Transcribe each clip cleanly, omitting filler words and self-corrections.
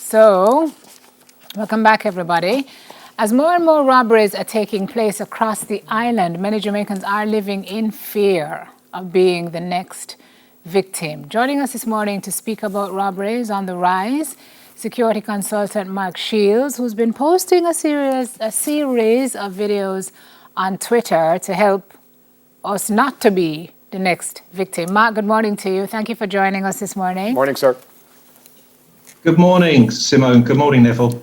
So, welcome back, everybody. As more and more robberies are taking place across the island, many Jamaicans are living in fear of being the next victim. Joining us this morning to speak about robberies on the rise, security consultant Mark Shields, who's been posting a series of videos on Twitter to help us not to be the next victim. Mark, good morning to you. Thank you for joining us this morning. Morning, sir. Good morning, Simone. Good morning, Neville.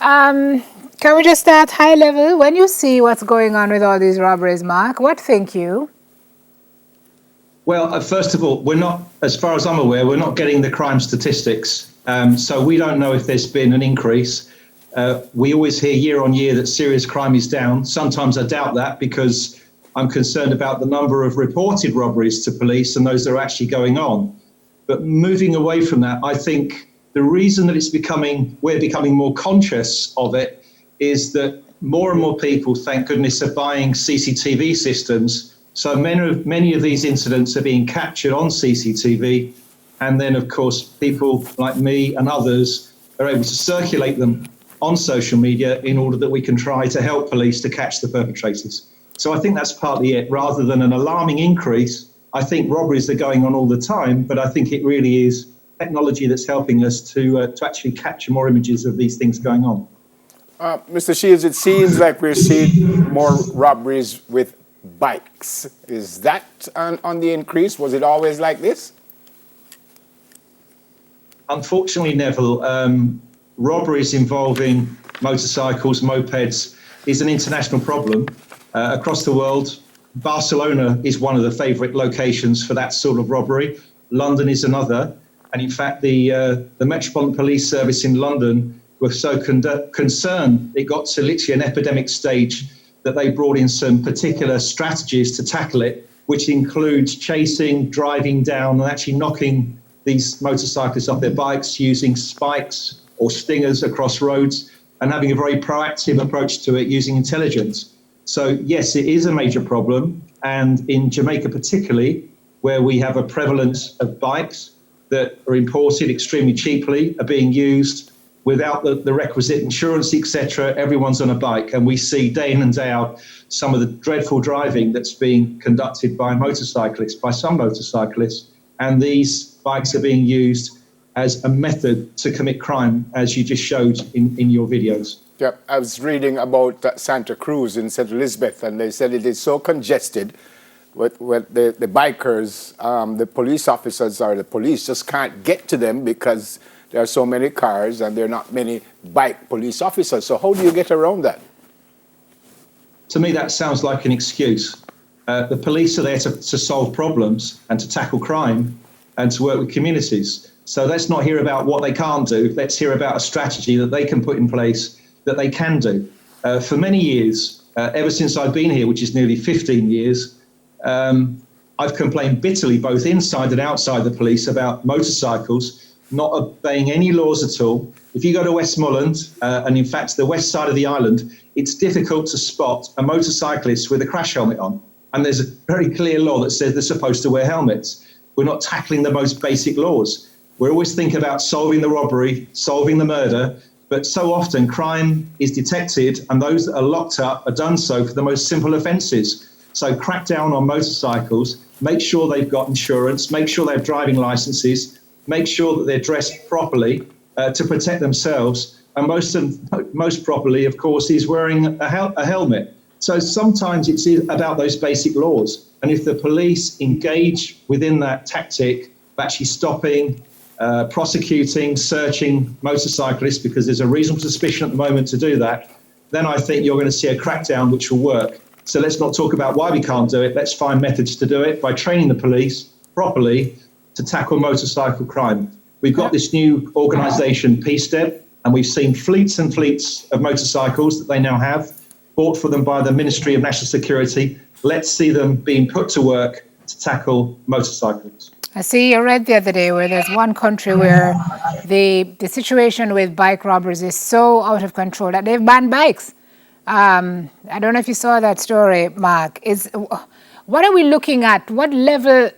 Can we just start high level? When you see what's going on with all these robberies, Mark, what think you? Well, first of all, we're not, as far as I'm aware, we're not getting the crime statistics. So we don't know if there's been an increase. We always hear year on year that serious crime is down. Sometimes I doubt that because I'm concerned about the number of reported robberies to police and those that are actually going on. But moving away from that, I think the reason that we're becoming more conscious of it is that more and more people, thank goodness, are buying CCTV systems. So many of these incidents are being captured on CCTV. And then, of course, people like me and others are able to circulate them on social media in order that we can try to help police to catch the perpetrators. So I think that's partly it. Rather than an alarming increase, I think robberies are going on all the time, but I think it really is technology that's helping us to actually capture more images of these things going on. Mr. Shields, it seems like we're seeing more robberies with bikes. Is that on the increase? Was it always like this? Unfortunately, Neville, robberies involving motorcycles, mopeds is an international problem across the world. Barcelona is one of the favourite locations for that sort of robbery. London is another. And in fact, the Metropolitan Police Service in London were so concerned it got to literally an epidemic stage that they brought in some particular strategies to tackle it, which includes chasing, driving down, and actually knocking these motorcyclists off their bikes using spikes or stingers across roads and having a very proactive approach to it using intelligence. So, yes, it is a major problem. And in Jamaica particularly, where we have a prevalence of bikes that are imported extremely cheaply, are being used without the requisite insurance, etc. Everyone's on a bike, and we see day in and day out some of the dreadful driving that's being conducted by some motorcyclists, and these bikes are being used as a method to commit crime, as you just showed in your videos. Yeah, I was reading about Santa Cruz in St. Elizabeth, and they said it is so congested with the bikers, the police officers or the police just can't get to them because there are so many cars and there are not many bike police officers. So how do you get around that? To me, that sounds like an excuse. The police are there to solve problems and to tackle crime and to work with communities. So let's not hear about what they can't do. Let's hear about a strategy that they can put in place that they can do. For many years, ever since I've been here, which is nearly 15 years, I've complained bitterly, both inside and outside the police, about motorcycles not obeying any laws at all. If you go to Westmoreland, and in fact the west side of the island, it's difficult to spot a motorcyclist with a crash helmet on. And there's a very clear law that says they're supposed to wear helmets. We're not tackling the most basic laws. We're always thinking about solving the robbery, solving the murder, but so often crime is detected and those that are locked up are done so for the most simple offences. So crack down on motorcycles, make sure they've got insurance, make sure they have driving licenses, make sure that they're dressed properly to protect themselves. And most properly, of course, is wearing a helmet. So sometimes it's about those basic laws. And if the police engage within that tactic of actually stopping, prosecuting, searching motorcyclists, because there's a reasonable suspicion at the moment to do that, then I think you're going to see a crackdown which will work. So let's not talk about why we can't do it. Let's find methods to do it by training the police properly to tackle motorcycle crime. We've got this new organisation, PSTEP, and we've seen fleets and fleets of motorcycles that they now have, bought for them by the Ministry of National Security. Let's see them being put to work to tackle motorcycles. I see you read the other day where there's one country where the situation with bike robberies is so out of control that they've banned bikes. I don't know if you saw that story, Mark. What are we looking at? What level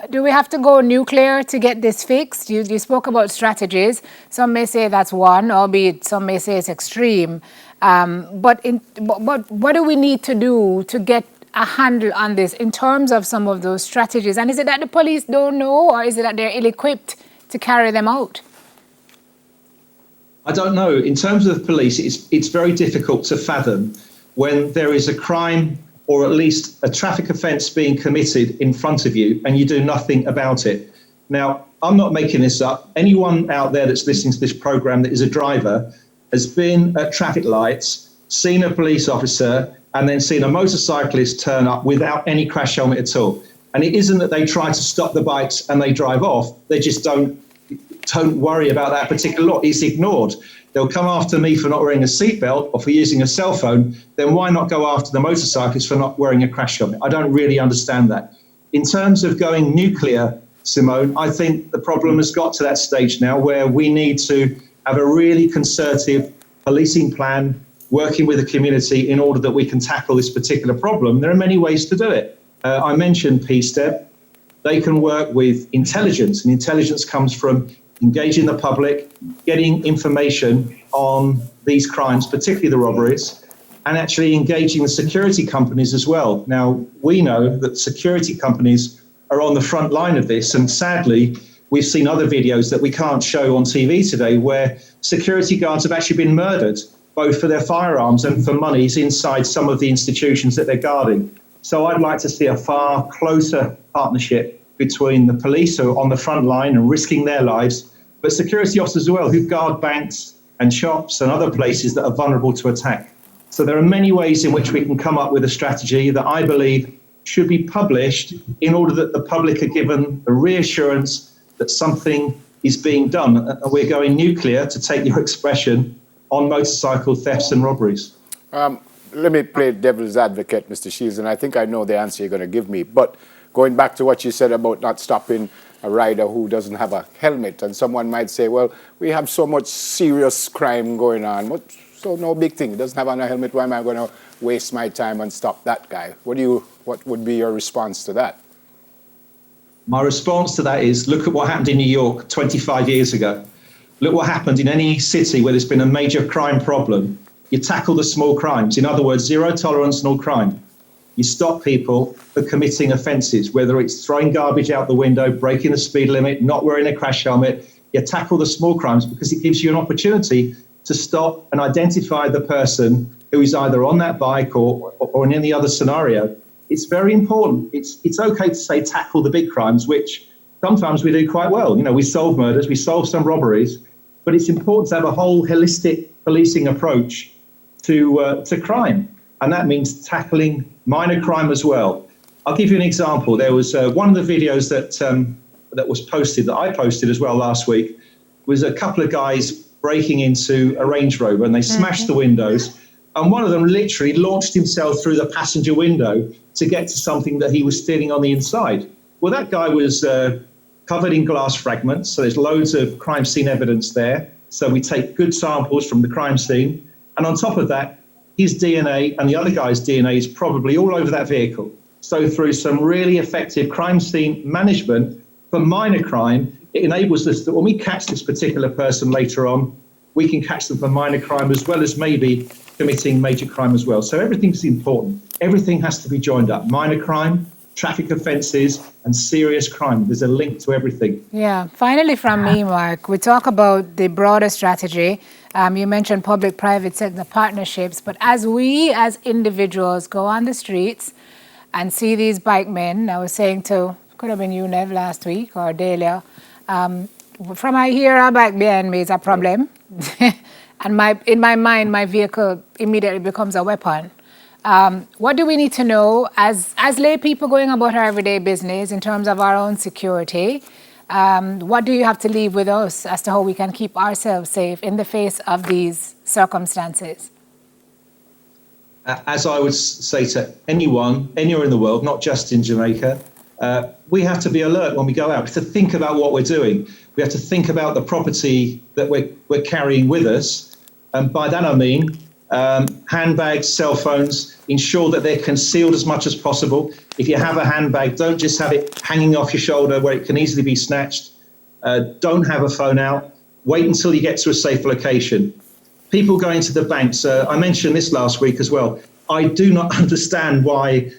do we have to go nuclear to get this fixed? You spoke about strategies. Some may say that's one, albeit some may say it's extreme. But what do we need to do to get a handle on this in terms of some of those strategies? And is it that the police don't know, or is it that they're ill-equipped to carry them out? I don't know. In terms of the police, it's very difficult to fathom when there is a crime or at least a traffic offence being committed in front of you and you do nothing about it. Now, I'm not making this up. Anyone out there that's listening to this programme that is a driver has been at traffic lights, seen a police officer, and then seen a motorcyclist turn up without any crash helmet at all. And it isn't that they try to stop the bikes and they drive off. They just don't worry about that particular lot. It's ignored. They'll come after me for not wearing a seatbelt or for using a cell phone. Then why not go after the motorcyclist for not wearing a crash helmet? I don't really understand that. In terms of going nuclear, Simone, I think the problem has got to that stage now where we need to have a really concerted policing plan, working with the community in order that we can tackle this particular problem. There are many ways to do it. I mentioned P-STEP. They can work with intelligence, and intelligence comes from engaging the public, getting information on these crimes, particularly the robberies, and actually engaging the security companies as well. Now, we know that security companies are on the front line of this, and sadly, we've seen other videos that we can't show on TV today where security guards have actually been murdered, both for their firearms and for monies inside some of the institutions that they're guarding. So I'd like to see a far closer partnership between the police who are on the front line and risking their lives, but security officers as well who guard banks and shops and other places that are vulnerable to attack. So there are many ways in which we can come up with a strategy that I believe should be published in order that the public are given a reassurance that something is being done. And we're going nuclear, to take your expression, on motorcycle thefts and robberies. Let me play devil's advocate, Mr. Shields, and I think I know the answer you're going to give me. But going back to what you said about not stopping a rider who doesn't have a helmet, and someone might say, well, we have so much serious crime going on, so no big thing. He doesn't have on a helmet. Why am I going to waste my time and stop that guy? What would be your response to that? My response to that is, look at what happened in New York 25 years ago. Look what happened in any city where there's been a major crime problem. You tackle the small crimes. In other words, zero tolerance on all crime. You stop people for committing offences, whether it's throwing garbage out the window, breaking the speed limit, not wearing a crash helmet. You tackle the small crimes because it gives you an opportunity to stop and identify the person who is either on that bike or in any other scenario. It's very important. It's okay to say tackle the big crimes, which sometimes we do quite well. You know, we solve murders, we solve some robberies, but it's important to have a whole holistic policing approach to crime. And that means tackling minor crime as well. I'll give you an example. There was one of the videos that was posted, that I posted as well last week, was a couple of guys breaking into a Range Rover, and they smashed the windows. And one of them literally launched himself through the passenger window to get to something that he was stealing on the inside. Well, that guy was covered in glass fragments, so there's loads of crime scene evidence there. So we take good samples from the crime scene. And on top of that, his DNA and the other guy's DNA is probably all over that vehicle. So through some really effective crime scene management for minor crime, it enables us that when we catch this particular person later on, we can catch them for minor crime as well as maybe committing major crime as well. So everything's important. Everything has to be joined up. Minor crime, traffic offences and serious crime. There's a link to everything. Yeah. Finally from me, Mark, we talk about the broader strategy. You mentioned public-private sector partnerships, but as we as individuals go on the streets and see these bike men, I was saying could have been you, Nev, last week, or Delia, from I hear a bike behind me is a problem. And in my mind, my vehicle immediately becomes a weapon. What do we need to know as lay people going about our everyday business in terms of our own security? What do you have to leave with us as to how we can keep ourselves safe in the face of these circumstances? As I would say to anyone, anywhere in the world, not just in Jamaica, we have to be alert when we go out. We have to think about what we're doing. We have to think about the property that we're carrying with us. And by that I mean, handbags, cell phones, ensure that they're concealed as much as possible. If you have a handbag, don't just have it hanging off your shoulder where it can easily be snatched. Don't have a phone out. Wait until you get to a safe location. People going to the banks, I mentioned this last week as well. I do not understand why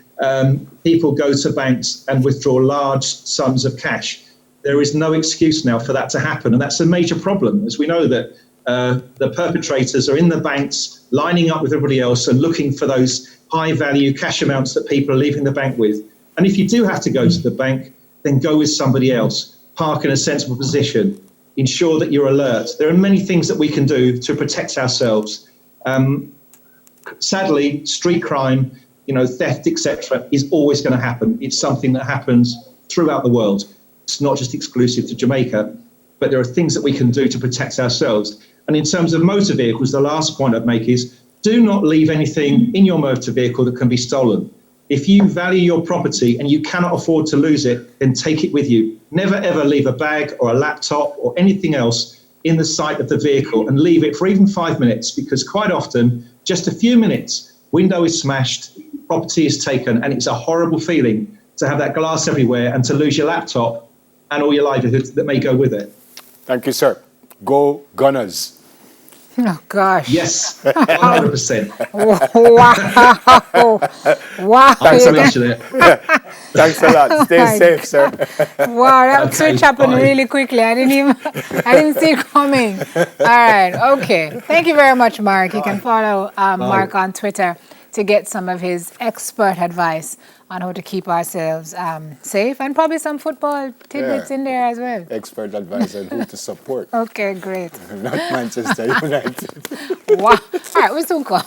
people go to banks and withdraw large sums of cash. There is no excuse now for that to happen, and that's a major problem, as we know that the perpetrators are in the banks, lining up with everybody else and looking for those high-value cash amounts that people are leaving the bank with. And if you do have to go to the bank, then go with somebody else. Park in a sensible position. Ensure that you're alert. There are many things that we can do to protect ourselves. Sadly, street crime, theft, etc., is always going to happen. It's something that happens throughout the world. It's not just exclusive to Jamaica, but there are things that we can do to protect ourselves. And in terms of motor vehicles, the last point I'd make is do not leave anything in your motor vehicle that can be stolen. If you value your property and you cannot afford to lose it, then take it with you. Never, ever leave a bag or a laptop or anything else in the sight of the vehicle and leave it for even 5 minutes, because quite often, just a few minutes, window is smashed, property is taken, and it's a horrible feeling to have that glass everywhere and to lose your laptop and all your livelihoods that may go with it. Thank you, sir. Go Gunners. Oh, gosh. Yes, 100%. Wow. Wow. Thanks so much, Jeanette. Thanks a lot. Stay my safe, sir. Wow, that Okay, switch happened bye. really quickly. I didn't see it coming. All right, okay. Thank you very much, Mark. You can follow Mark on Twitter to get some of his expert advice on how to keep ourselves safe, and probably some football tidbits in there as well. Expert advice on who to support. Okay, great. Not Manchester United. Wow. All right, we soon come.